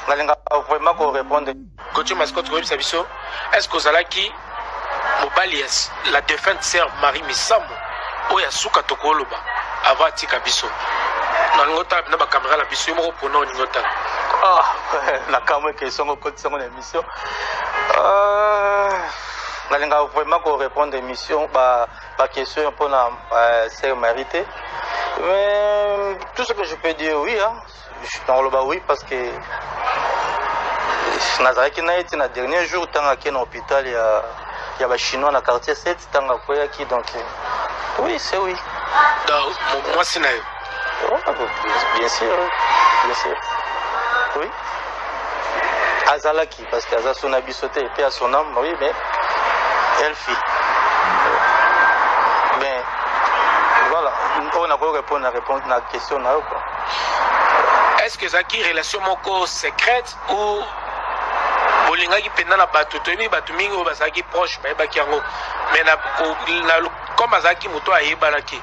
nalinga vraiment ko répondre. Coach mascotte ko biso. Est-ce que Zalaki mobali la défunte sœur Marie Misambo oya suka tokoloba avant tika biso. Nangota na ba caméra la biso mo pour non ngota. Ah, na kamwe question ko kotisa mon émission. Nalinga vraiment ko répondre émission ba question pour la sœur Marité. Mais tout ce que je peux dire oui hein. Je suis dans le bas oui parce que nazaki na été na dernier jour tanga ki na hôpital il y a ba chinois na quartier 7 tanga koya ki donc oui c'est oui. Donc moi c'est na bien sûr. Oui. Azalaki, parce qu'Aza son abisoté était à son âme, oui, mais elle fit. Mais voilà, on a pas répondre à la question. Est-ce que Zaki relation moko secrète ou bolinga qui pendant la bateau, tu bateau mingo bazaki proche, ba kiango, mais na comme Azaki muto ayebalaki.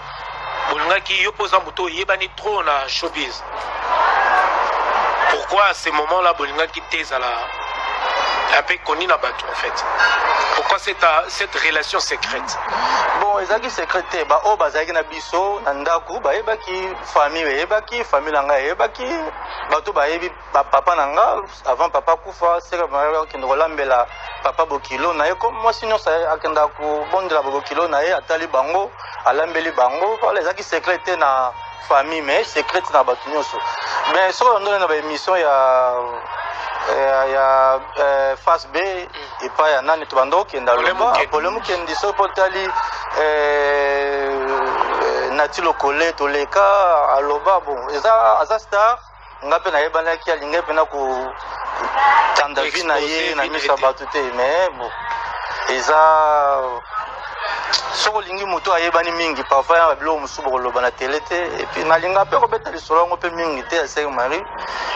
Bolinga qui yoposa muto yebani trop na showbiz. Pourquoi à ces moments-là, Bolinga qui t'es à la un peu connu dans bateau en fait? Pourquoi cette relation secrète? Bon, les amis secrètes, bah oh bazaki na biso, nandaku, bah ebaki famille nanga ebaki, bateau bah ebi papa nanga, avant papa kufa, c'est que moi qui nous relambela papa bokilo na ye comme moi sinon ça akenda ku bondela bokilo na ye atali bango, alambeli bango, les amis secrètes na famille mais secrète na bateau nyonso. Mais sur on donne une émission il y a face B et pas ya nani to bando ki ndalo polemu ki ndiso potali natilo kole to leka aloba bon eza aza star ngape na yebana ki alinga pena ku tanda vina ye na misa batute mais bon eza soko lingi moto ayebani mingi parfois ya bilo musubo koloba na télé te et puis nalinga pe ko beta lisolo ngo pe mingi te ya Sœur Marie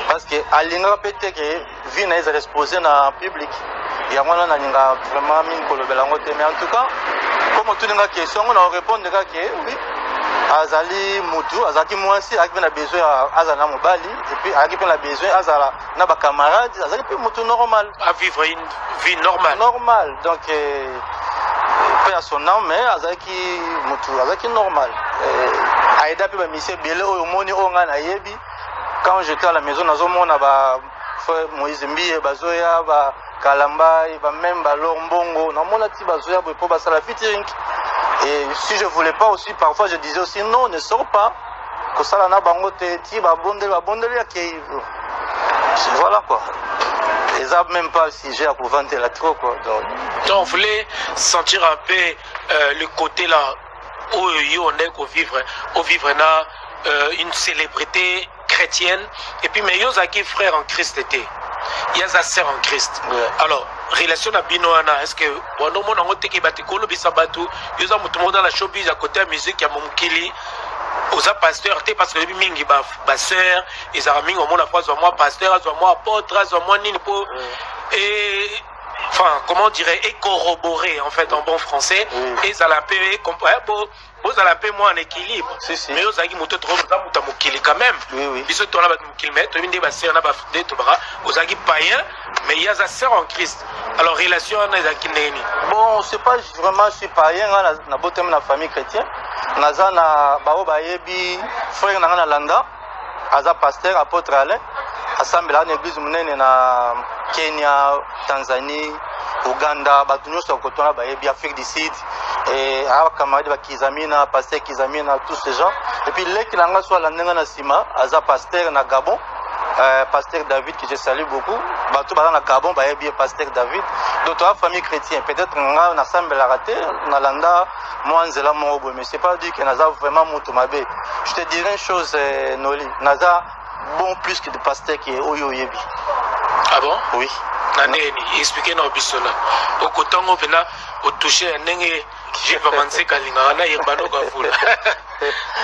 parce que alinga pe te que vie na est exposé na public ya mwana nalinga vraiment mingi kolobela ngo te mais en tout cas comme tu n'as question on répondre que oui azali mutu azaki mwasi aki na besoin azana mobali et puis aki na besoin azala na ba camarades azaki pe mutu normal à vivre une vie normale donc à son nom mais azaki mutu azaki normal aida pe ba monsieur belé oyo moni onga na yebi quand j'étais à la maison nazomona ba frère Moïse Mbiye bazoya ba Kalamba ba même ba Lombongo namona ti bazoya pour ba sala featuring et si je voulais pas aussi parfois je disais aussi non ne sors pas que ça na bango te ti ba bondel ya ke voilà quoi. Ils n'ont même pas le sujet à pour vanter la trop quoi. Donc on voulait sentir un peu le côté là où on est au vivre là une célébrité chrétienne et puis mais Yozaki frère en Christ était il y a sa sœur en Christ. Alors relation à Binoana est-ce que on a mon angote qui bati kolo bisabatu yoza mutumo dans la showbiz à côté de musique ya momkili aux pasteurs parce que mingi ba sœur ils ont mis au monde la fois moi pasteur moi apôtre moi nini pour et enfin comment dirait et corroborer en fait en bon français et ça la paix vous allez paix moi en équilibre mais aux agi moto trop za muta mokili quand même biso to na ba mokili mais to binde ba sœur na ba de to bara aux agi païen mais il y a sa sœur en Christ alors relation na agi neni bon c'est pas vraiment je suis païen na botem na famille chrétienne naza na bao bayebi frère na landa aza pasteur apôtre Alain assemblée na église munene na Kenya Tanzanie Uganda batu nyonso kotona bayebi Afrique du Sud et aba camarade bakizamina pasteur Kizamina tous ces gens et puis leki nanga so la ndenga na sima aza pasteur na Gabon pasteur David que je salue beaucoup batu bana na Gabon bayebi pasteur David donc la famille chrétienne peut-être nga na assemblée la raté na landa moi nzela mobo mais c'est pas dit que naza vraiment mutu mabe je te dirais une chose Noli naza bon plus que de pasteur qui est oyo yebi. Ah bon? Oui. Nani expliquer na bisola. Au kotango pena au toucher ndenge j'ai pas pensé kalinga na yebano ka fula.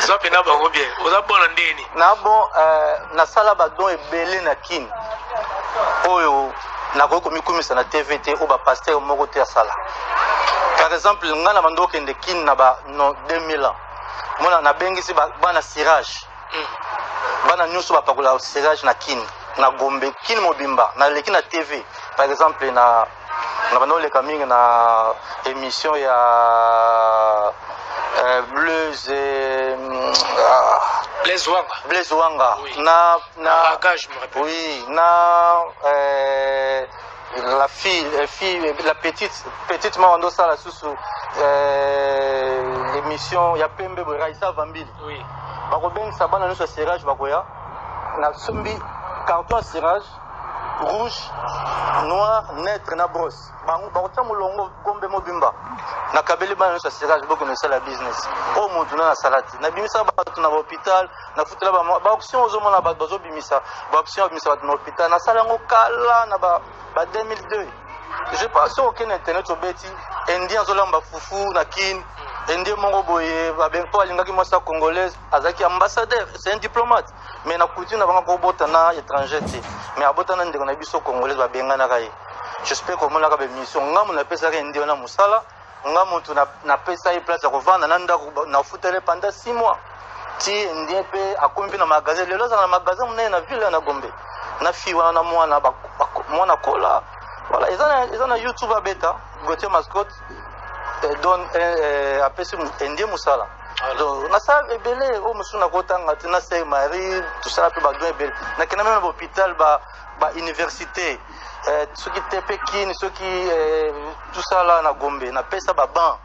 Ça pena bango bien. Oza bon ndeni. Na bon na sala ba don ebele na kin. Oyo na ko komikumisa na TVT o ba pasteur moko te sala. Par exemple ngana bando kende kin na ba no 2000 ans. Mona na bengisi bana cirage. Bana nyuso ba pakula cirage na kin. na Gombe kini mobimba na leki na TV par exemple na bando le coming na émission ya Blues Blaise Wanga oui. na Aga, je me rappelle. oui na la fille la petite Mando Sala Susu émission ya Pembe Raissa Vambili oui bakobengi sabana nyonso serrage bakoya na sombi carton serrage rouge noir net na brosse bango bakota mulongo Gombe mobimba na kabeli bana nyonso serrage boko no sala business o muntu na salati na bimisa bato na hôpital na futela ba option ozomona bato bazo bimisa ba option bimisa bato na hôpital na sala ngo kala na ba 2002 je pense aucun internet obeti indien zolamba fufu na kin indien mongo boye ba ben po alingaki mosa congolaise azaki ambassadeur c'est un diplomate mais na coutume na banga ko bota na étranger te mais abota na ndeko na biso congolaise ba benga na kai j'espère que mona ka be mission ngamu na pesa ka indien na musala ngamu tu na pesa y place ko vanda na ndako na futele pendant 6 mois ti indien pe akombi na magasin lelo za na magasin mna na ville na Gombe na fiwa na mwana kola voilà ils ont YouTube à bêta Gauthier Mascotte donne apesi indien musala donc na sa ebele o musuna kotanga tina se Marie tout ça pe ba don ebele na kena même hôpital ba université ceux qui te Pékin ceux qui tout ça là na Gombe na pesa ba ban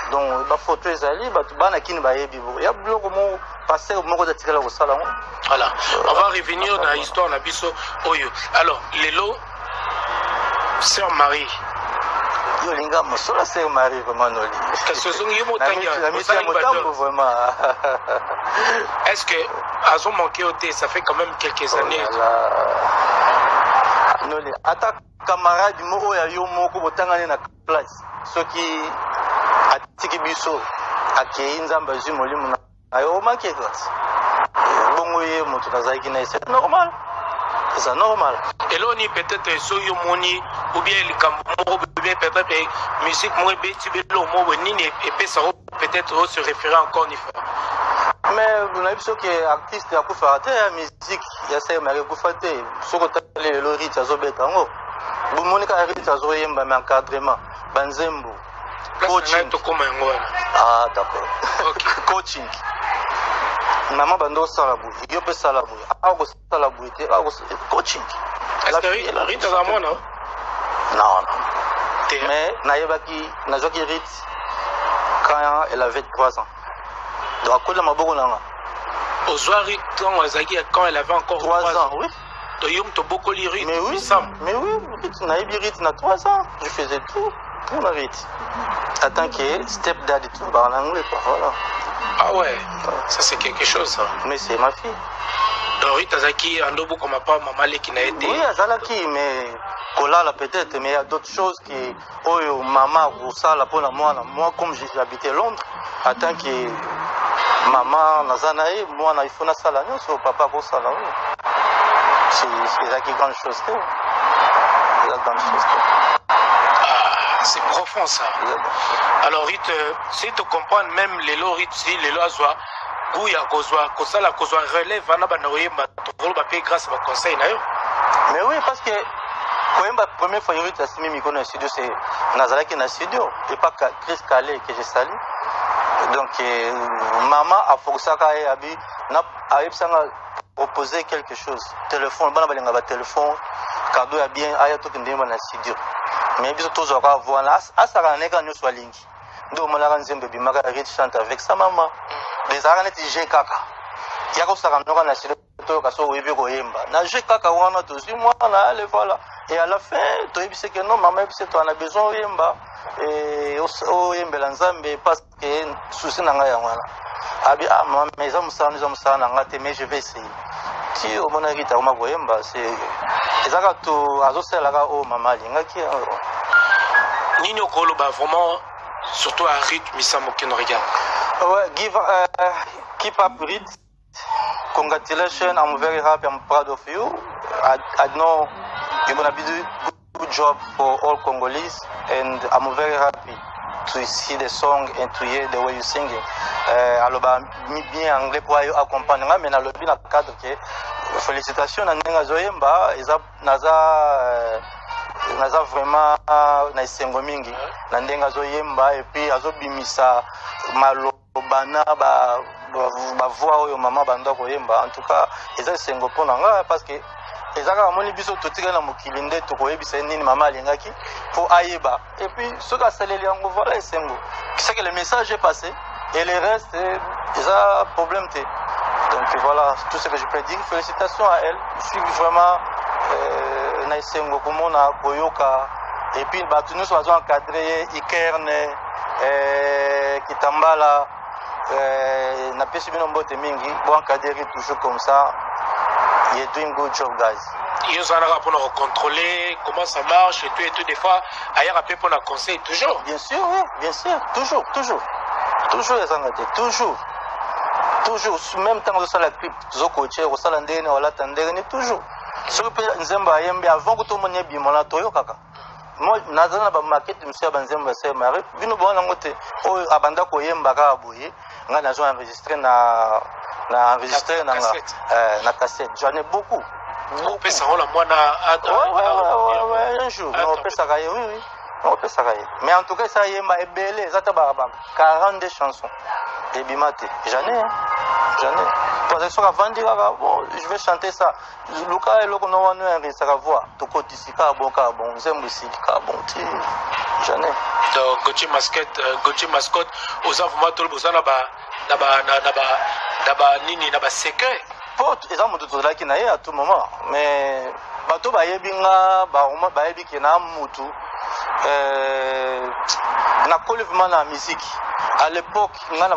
donc ba photo ezali ba bana kini ba yebi bo ya bloko mo passer au moko zatikala ko sala ngo voilà on va revenir dans l'histoire na biso oyo alors lelo sœur Marie yo linga mosola sœur Marie vraiment noli que ce yo motanga vraiment est-ce que azo manqué au thé ça fait quand même quelques années noli ata camarade mo ya yo moko botangane na place soki atiki biso akei nzamba zwi molimo na ayo maketa bongo ye moto nazaki na c'est normal c'est normal et là on est peut-être soyo moni ou bien les cambo ou bien peut-être musique moi beti belo mo nini et peut ça peut-être se référer encore une fois mais vous n'avez pas que artiste ya kufa ta musique ya sai mari kufa te soko tale le rit azo betango bu monika rit azo yemba mais encadrement banzembo coaching ah d'accord OK coaching maman bando salabu yo pe salabu ako salabu te ako coaching est-ce que la rite à moi non non mais naïbaki nazoki rite quand elle avait 3 ans donc à cause de ma bogo nanga Ozwari quand elle avait encore 3 ans oui beaucoup lyrique mais oui naïbi rite na 3 ans je faisais tout pour ma rite attends que step dad tout en anglais quoi voilà ah ouais ça c'est quelque chose ça mais c'est ma fille donc Tazaki Andobo comme papa maman qui n'a été oui Azalaki mais Kolala peut-être mais il y a d'autres choses qui oh maman ou ça là pour moi comme j'habitais Londres attends que maman nazanae moi na ifuna sala nyoso papa ko sala c'est ça qui grande chose c'est profond ça alors Rite si tu comprends même les lots Rite si les lots azwa Gouya kozwa kosala kozwa relève na bana oyemba to ba pe grâce à conseil na yo mais oui parce que Koyemba première fois Rite asimi mikono na studio c'est Nazaraki na studio et pas Chris Calais que je salue donc maman a forcé ka e abi na ayebsanga proposer quelque chose téléphone bana balinga ba téléphone cadeau ya bien aya to kindema na studio mais biso tozo ka voir asaka neka nyo swalingi ndo molaka nzembe bimaka Rite chante avec sa maman les arane ti je kaka yako saka ndoka na studio to ka so webi ko yemba na je kaka wana to zi mwana allez voilà et à la fin to yebise que non maman yebise to ana besoin yemba et o yembela nzambe parce que souci na nga ya wana abi ah maman mais za musana ngate mais je vais essayer ti o mona Rite ko mako yemba c'est ezaka to azosela ka o maman lingaki nini okolo ba vraiment surtout à Rite Misamo qui nous regarde ouais keep up Rite congratulations I'm very happy I'm proud of you I know you're gonna be doing good job for all Congolese and I'm very happy to see the song and to hear the way you sing it. Alors bien anglais pour accompagner mais dans le cadre que félicitations na ndenge azoyemba eza naza vraiment na esengo mingi na ndenge azoyemba et puis azobimisa maloba na bavoix oyo mama banda koyemba en tout cas eza esengo mpona nga parce que eza kaka moni biso totikali na mokili nde tokoyebisa ye nini mama alingaki mpo ayeba et puis soki asaleli yango voilà esengo c'est que le message est passé et le reste eza problème te. Donc voilà tout ce que je peux dire. Félicitations à elle. Je suis vraiment Naïsengo Komona Koyoka. Et puis nous sommes encadrés, Ikerne, Kitambala, Napesi Binombote Mingi, bon encadré toujours comme ça. You're doing good job, guys. Ils ont pour contrôler comment ça marche et tout des fois ailleurs après pour un conseil toujours. Bien sûr, oui, bien sûr, toujours les engagés, toujours. Même temps que ça la clip, Zokoche, Rosala Ndene, Wala Tandene, toujours. Ce que Nzemba Yembe avant que tout le monde ait bien mon Toyo Kaka. Moi, Nazana ba maquette, monsieur Banzemba c'est Marie, vino bon en côté. Oh, Abanda Koyemba Kabouye, on a enregistré na cassette. J'en ai beaucoup. On peut ça la moine à un jour. On peut ça oui. On peut ça mais en tout cas ça Yemba est belle, ça t'a 42 chansons. Et Bimate, j'en ai. Parce que je vais chanter ça. Luka et Loko no one ça va voir. Toko d'ici carbon, j'aime aussi carbon. J'en ai. Donc Gauthier Mascotte, aux avouements tout le besoin nini naba secret. Porte, ils ont tout là qui n'a à tout moment. Mais bateau ba yebinga, ba yebi qui na mutu. Na collèvement na musique. À l'époque, on a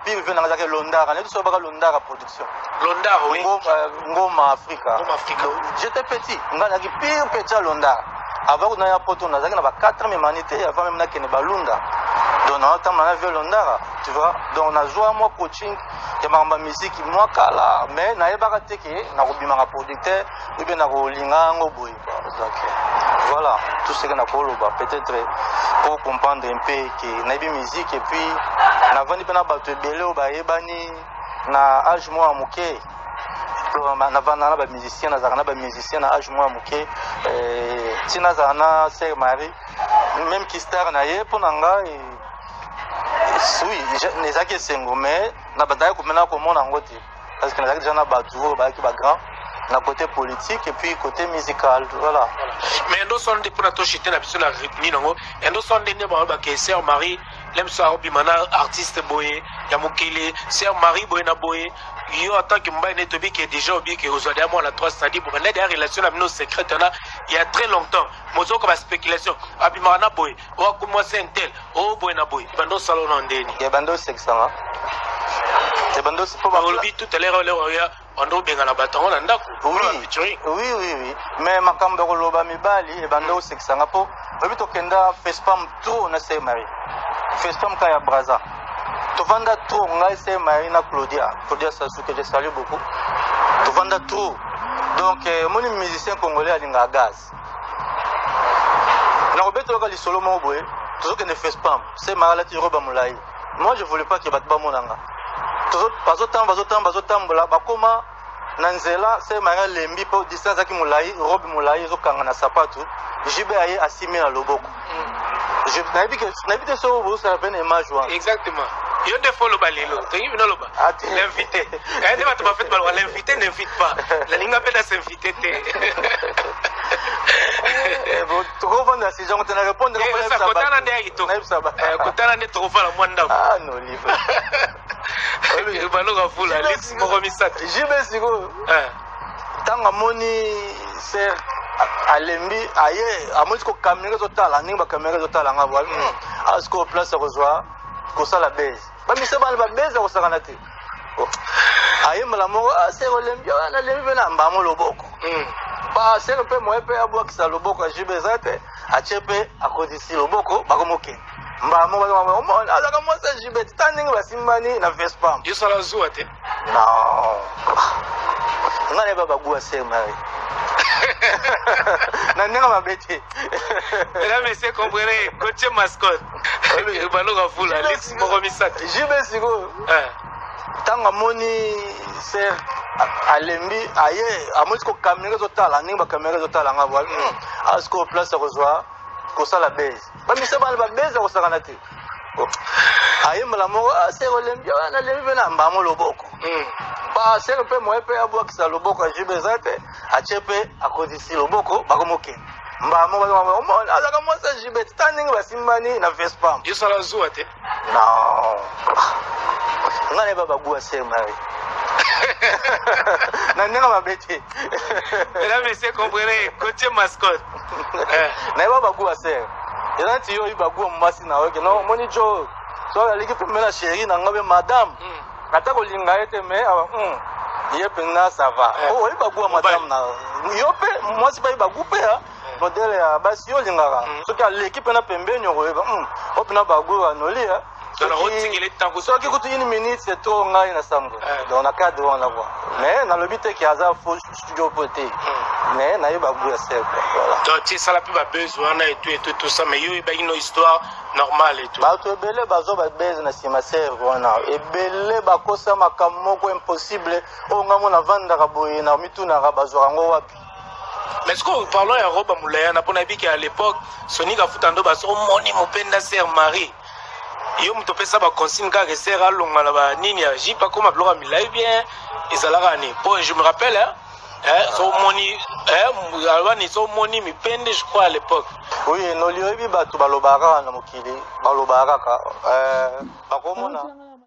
pire vu dans la Londara, on a dit Londara production. Londara, oui. Ngoma Africa. J'étais petit, on a dit pire petit à Londara. Avant qu'on ait un poteau, on a dit 4 ans humanité, avant même qu'il n'y ait pas Londara. Donc on a vu Londara, tu vois. Donc on a joué à moi coaching, et ma musique, moi kala, mais on a pas raté que on a oublié ma producteur, ou bien on a linga ngoboy. Voilà, tout ce qu'on a fait, peut-être pour comprendre un peu que on a bien musique et puis on a vendu pendant battu belé au baébani, na âge moi mouké. On a vendu musicien, musicien na âge moi mouké. Tina zana sœur Marie, même qui star na ye pour nanga et oui, les acquis sengo mais na bataille comme na comme on a ngoté parce que les acquis jana battu au baïki bagrand. Na côté politique et puis côté musical, voilà. Mais nous sommes des pour la toucher na biso la rythme nango. Et nous sommes des ba que sœur Marie, l'aime ça bimana artiste boye, ya mokele, sœur Marie boye na boye. Yo en tant que mba netobi qui est déjà oublié que aujourd'hui moi la 3 c'est-à-dire pour des relations avec nos secrètes là il y a très longtemps. Mozo comme spéculation, abimana boye, o comment c'est un tel, o boye na boye. Bando salon ndeni. Ya bando sexama. Ya bando c'est pas lobby tout à l'heure on doit bien la bataille on a oui mais makambo koloba mibali e bando sexanga po obi to kenda fespam trop na se Marie fespam ka ya braza to vanda trop ngai se Marie na Claudia Sassou que je salue beaucoup to vanda trop donc mon musicien congolais alinga gaz na obeto ka lisolo mo boye to que ne fespam se Marie la ti roba mulai moi je voulais pas que batba monanga bazotambola bakoma na nzela se manga lembi po distance aki mulai robe mulai ezokanga na sapato jibe aye asimi na loboko je n'habite so vous ça peine image wa exactement yo de follow balelo tengi bino loba l'invité quand il va te faire balwa l'invité n'invite pas la linga peda s'inviter bon trop bon la saison tu na répondre pas ça kotana nde ayito kotana nde trofa la mwanda ah non livre baloga fula Alex Moromisat jibe siko tanga moni ser alembi aye amoni ko kamera zotala ninga kamera zotala ngabo asko place kozwa ko sala base ba mise bana ba base ko sakana te aye mala mo ser olembi na lembi na mbamo loboko ba ser pe mo pe abo kisa loboko jibe zate achepe akodisi loboko bakomoke mbamo ba azaka mo sa jibe standing basimbani na Vespam yo sala zuwa te non ngane baba gua ser Marie Nanga mabete. Là mais c'est comprenez, Gauthier Mascotte. Baloga fula Alex Moromisat. Jibe siko. Tanga moni ser alembi aye amoni ko caméra ezotala ndenge bacaméra ezotala nga bwa asiko place kozwa kosala base bamisa bana babeza kosakana te ayembala moko asere olembi wana lembi mpe na mbamo loboko basere mpe moye mpe abwakisa loboko ajibe eza te atie mpe akodisi loboko bakomokende mbamo azaka mwasi ajibe te ta ndenge basimbani na vespam yosala zuwa te non nga na yeba baguwa ser mari na ndenge mabe te mesdames messieurs comprenez côté mascotte na yeba baguwa ser eza nti yo oyi baguwa mwasi na oke no omoni jo so aliki pembe na sheri na nga mpe madame ata kolinga ye te me ye mpenza ça va oyi baguwa madame na yo mpe mwasi mpe bagu mpe modele ya basi yo olingaka soki aleki mpe na pembeni okoyeba o mpena bagu anoli soki kutu une minute c'est trop ngai na sambo donc na cadre wana kwa mais nalobi te ki aza faux studio po te mais na ye bagu ya ser donc tisala mpe babese wana et tout ça mais yo ebaki no histoire normale et tout bato ebele bazwa babese na nsima ser wana ebele bakosa makambo moko impossible oyo ngai mo navandaka boye na mitunaka bazwaka yango wapi. Mais est-ce que parlons à Roba Moulayana pour n'habiter qu'à l'époque, Sonic a foutu en deux bas, son moni mopenda ser Marie. Yo mtope ça ba consigne ka ser à longa là-bas, nini agi pas comme Blora Milay bien, et ça l'a gagné. Bon, je me rappelle, son moni, albani son moni mi pende, je crois à l'époque. Oui, no liyo bi batu balobara na mokili, balobara ka, bakomona.